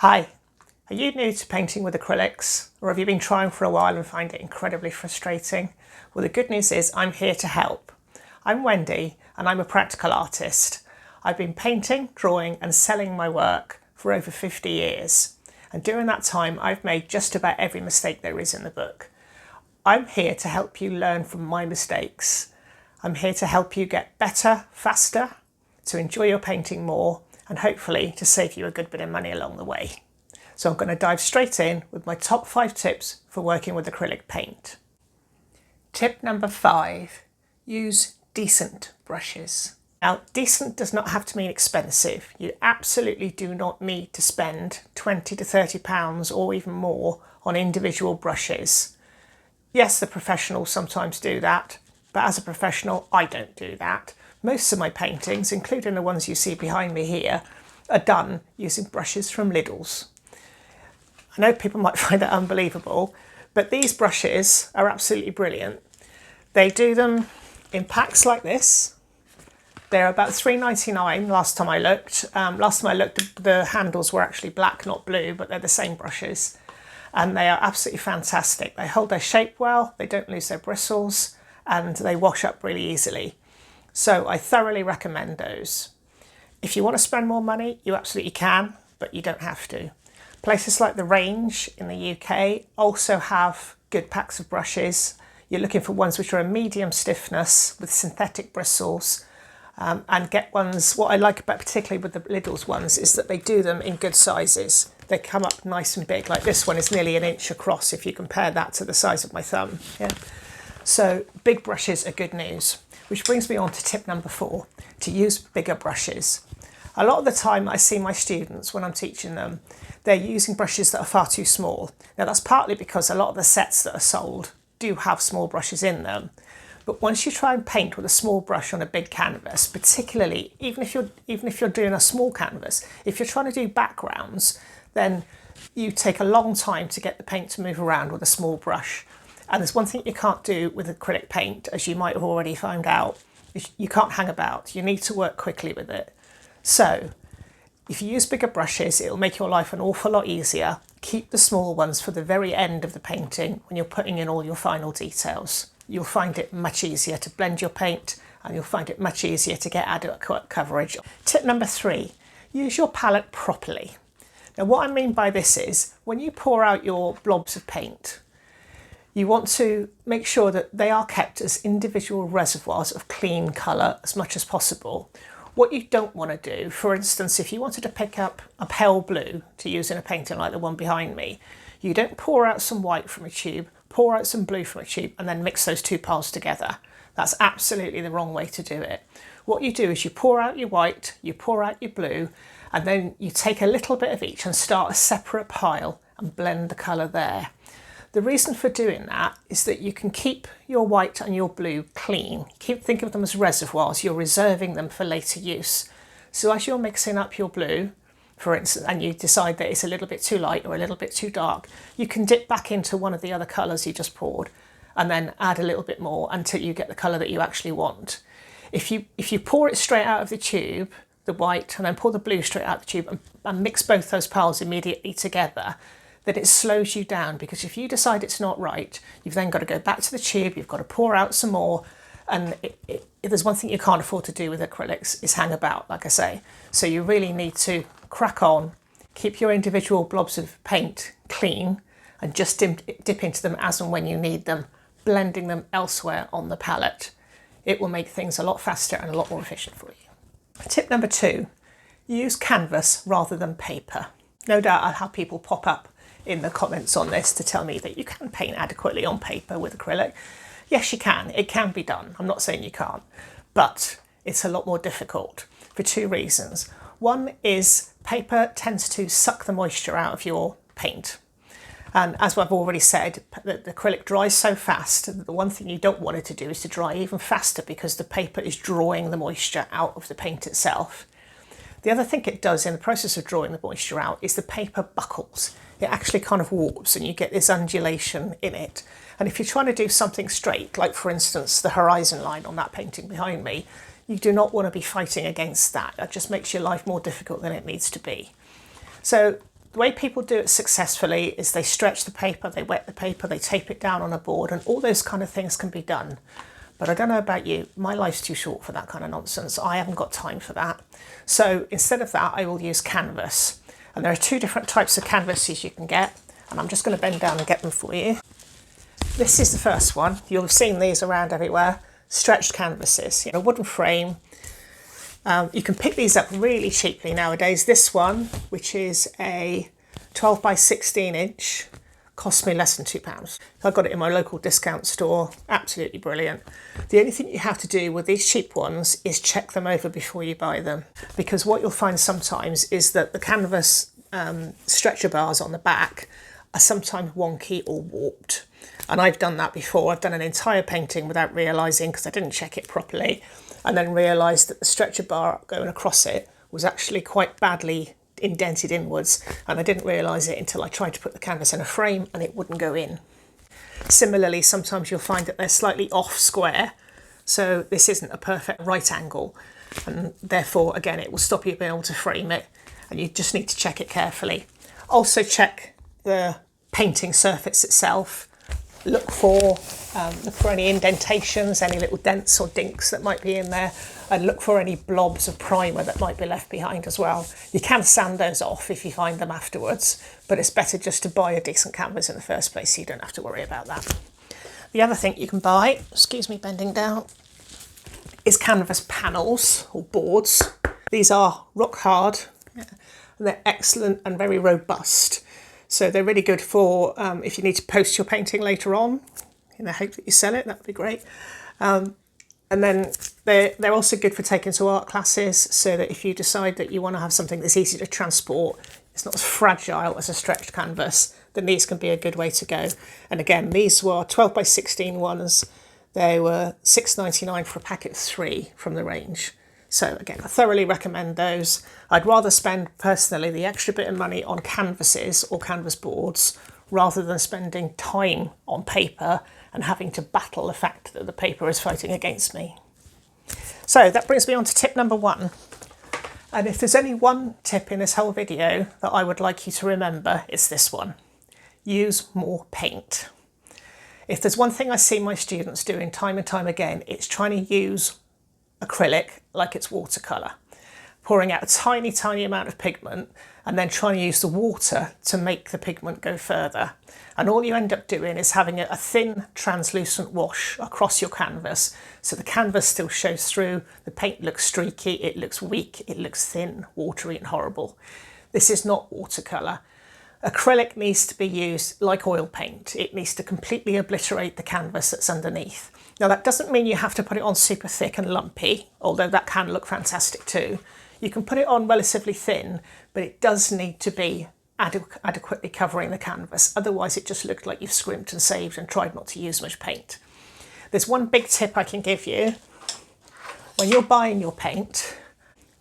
Hi, are you new to painting with acrylics, or have you been trying for a while and find it incredibly frustrating? Well, the good news is I'm here to help. I'm Wendy and I'm a practical artist. I've been painting, drawing and selling my work for over 50 years. And during that time, I've made just about every mistake there is in the book. I'm here to help you learn from my mistakes. I'm here to help you get better, faster, to enjoy your painting more, and hopefully to save you a good bit of money along the way. So I'm going to dive straight in with my top 5 tips for working with acrylic paint. Tip number 5, use decent brushes. Now, decent does not have to mean expensive. You absolutely do not need to spend £20 to £30 or even more on individual brushes. Yes, the professionals sometimes do that, but as a professional, I don't do that. Most of my paintings, including the ones you see behind me here, are done using brushes from Lidl's. I know people might find that unbelievable, but these brushes are absolutely brilliant. They do them in packs like this. They're about £3.99 last time I looked. The handles were actually black, not blue, but they're the same brushes. And they are absolutely fantastic. They hold their shape well, they don't lose their bristles, and they wash up really easily. So I thoroughly recommend those. If you want to spend more money, you absolutely can, but you don't have to. Places like the Range in the UK also have good packs of brushes. You're looking for ones which are a medium stiffness with synthetic bristles, and get ones. What I like about particularly with the Lidl's ones is that they do them in good sizes. They come up nice and big, like this one is nearly 1 inch across if you compare that to the size of my thumb. Yeah. So big brushes are good news. Which brings me on to tip number 4, to use bigger brushes. A lot of the time I see my students when I'm teaching them, they're using brushes that are far too small. Now that's partly because a lot of the sets that are sold do have small brushes in them. But once you try and paint with a small brush on a big canvas, particularly even if you're doing a small canvas, if you're trying to do backgrounds, then you take a long time to get the paint to move around with a small brush. And there's one thing you can't do with acrylic paint, as you might have already found out, is you can't hang about. You need to work quickly with it. So if you use bigger brushes, it'll make your life an awful lot easier. Keep the small ones for the very end of the painting when you're putting in all your final details. You'll find it much easier to blend your paint, and you'll find it much easier to get adequate coverage. Tip number 3, use your palette properly. Now what I mean by this is, when you pour out your blobs of paint, you want to make sure that they are kept as individual reservoirs of clean colour as much as possible. What you don't want to do, for instance, if you wanted to pick up a pale blue to use in a painting like the one behind me, you don't pour out some white from a tube, pour out some blue from a tube and then mix those two piles together. That's absolutely the wrong way to do it. What you do is you pour out your white, you pour out your blue, and then you take a little bit of each and start a separate pile and blend the colour there. The reason for doing that is that you can keep your white and your blue clean. Think of them as reservoirs. You're reserving them for later use. So as you're mixing up your blue, for instance, and you decide that it's a little bit too light or a little bit too dark, you can dip back into one of the other colours you just poured and then add a little bit more until you get the colour that you actually want. If you pour it straight out of the tube, the white, and then pour the blue straight out of the tube and mix both those piles immediately together, then it slows you down, because if you decide it's not right, you've then got to go back to the tube, you've got to pour out some more, and if there's one thing you can't afford to do with acrylics is hang about, like I say. So you really need to crack on, keep your individual blobs of paint clean, and just dip into them as and when you need them, blending them elsewhere on the palette. It will make things a lot faster and a lot more efficient for you. Tip number 2, use canvas rather than paper. No doubt I'll have people pop up in the comments on this to tell me that you can paint adequately on paper with acrylic. Yes, you can. It can be done. I'm not saying you can't, but it's a lot more difficult for 2 reasons. One is paper tends to suck the moisture out of your paint. And as I've already said, the acrylic dries so fast that the one thing you don't want it to do is to dry even faster, because the paper is drawing the moisture out of the paint itself. The other thing it does in the process of drawing the moisture out is the paper buckles. It actually kind of warps and you get this undulation in it. And if you're trying to do something straight, like for instance the horizon line on that painting behind me, you do not want to be fighting against that. That just makes your life more difficult than it needs to be. So The way people do it successfully is they stretch the paper, they wet the paper, they tape it down on a board, and all those kind of things can be done. But I don't know about you, my life's too short for that kind of nonsense. I haven't got time for that. So instead of that, I will use canvas. And there are two different types of canvases you can get, and I'm just going to bend down and get them for you. This is the first one. You'll have seen these around everywhere. Stretched canvases, a wooden frame. You can pick these up really cheaply nowadays. This one, which is a 12 by 16 inch, cost me less than £2. I got it in my local discount store. Absolutely brilliant. The only thing you have to do with these cheap ones is check them over before you buy them, because what you'll find sometimes is that the canvas stretcher bars on the back are sometimes wonky or warped. And I've done that before. I've done an entire painting without realising, because I didn't check it properly, and then realised that the stretcher bar going across it was actually quite badly indented inwards, and I didn't realise it until I tried to put the canvas in a frame and it wouldn't go in. Similarly, sometimes you'll find that they're slightly off square, so this isn't a perfect right angle, and therefore again it will stop you being able to frame it, and you just need to check it carefully. Also check the painting surface itself. Look for any indentations, any little dents or dinks that might be in there, and look for any blobs of primer that might be left behind as well. You can sand those off if you find them afterwards, but it's better just to buy a decent canvas in the first place so you don't have to worry about that. The other thing you can buy, excuse me bending down, is canvas panels or boards. These are rock hard, and they're excellent and very robust. So they're really good for if you need to post your painting later on, in the hope that you sell it, that would be great. And then they're also good for taking to art classes, so that if you decide that you want to have something that's easy to transport, it's not as fragile as a stretched canvas, then these can be a good way to go. And again, these were 12 by 16 ones. They were £6.99 for a packet of 3 from the range. So again, I thoroughly recommend those. I'd rather spend personally the extra bit of money on canvases or canvas boards rather than spending time on paper and having to battle the fact that the paper is fighting against me. So that brings me on to tip number 1. And if there's only one tip in this whole video that I would like you to remember, it's this one. Use more paint. If there's one thing I see my students doing time and time again, it's trying to use acrylic like it's watercolour, pouring out a tiny, tiny amount of pigment and then trying to use the water to make the pigment go further. And all you end up doing is having a thin, translucent wash across your canvas, so the canvas still shows through, the paint looks streaky, it looks weak, it looks thin, watery and horrible. This is not watercolour. Acrylic needs to be used like oil paint. It needs to completely obliterate the canvas that's underneath. Now that doesn't mean you have to put it on super thick and lumpy, although that can look fantastic too. You can put it on relatively thin, but it does need to be adequately covering the canvas. Otherwise it just looked like you've scrimped and saved and tried not to use much paint. There's one big tip I can give you. When you're buying your paint,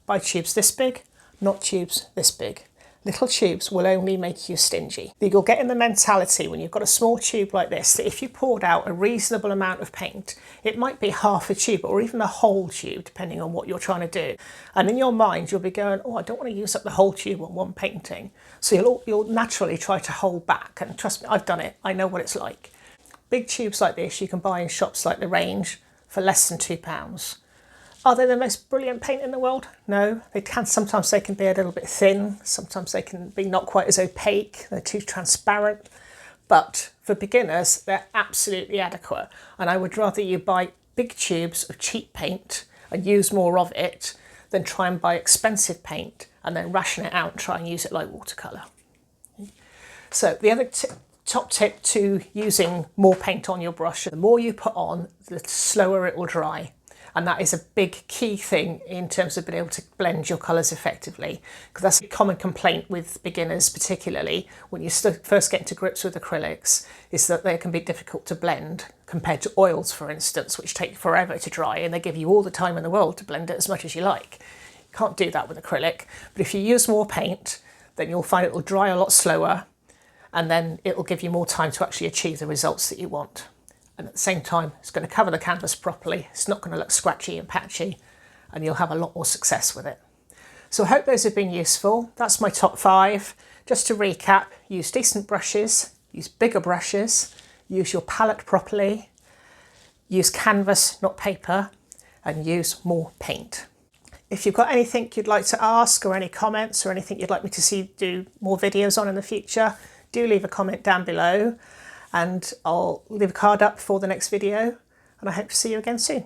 buy tubes this big, not tubes this big. Little tubes will only make you stingy. You'll get in the mentality when you've got a small tube like this that if you poured out a reasonable amount of paint, it might be half a tube or even a whole tube, depending on what you're trying to do. And in your mind, you'll be going, oh, I don't want to use up the whole tube on one painting. So you'll naturally try to hold back. And trust me, I've done it. I know what it's like. Big tubes like this you can buy in shops like The Range for less than £2. Are they the most brilliant paint in the world? No, sometimes they can be a little bit thin, sometimes they can be not quite as opaque, they're too transparent, but for beginners, they're absolutely adequate. And I would rather you buy big tubes of cheap paint and use more of it than try and buy expensive paint and then ration it out and try and use it like watercolour. So the other top tip to using more paint on your brush, the more you put on, the slower it will dry. And that is a big key thing in terms of being able to blend your colours effectively, because that's a common complaint with beginners, particularly when you first get into grips with acrylics, is that they can be difficult to blend compared to oils, for instance, which take forever to dry and they give you all the time in the world to blend it as much as you like. You can't do that with acrylic, but if you use more paint, then you'll find it will dry a lot slower, and then it will give you more time to actually achieve the results that you want. And at the same time, it's going to cover the canvas properly. It's not going to look scratchy and patchy, and you'll have a lot more success with it. So I hope those have been useful. That's my top 5. Just to recap, use decent brushes, use bigger brushes, use your palette properly, use canvas, not paper, and use more paint. If you've got anything you'd like to ask or any comments or anything you'd like me to see do more videos on in the future, do leave a comment down below and I'll leave a card up for the next video, and I hope to see you again soon.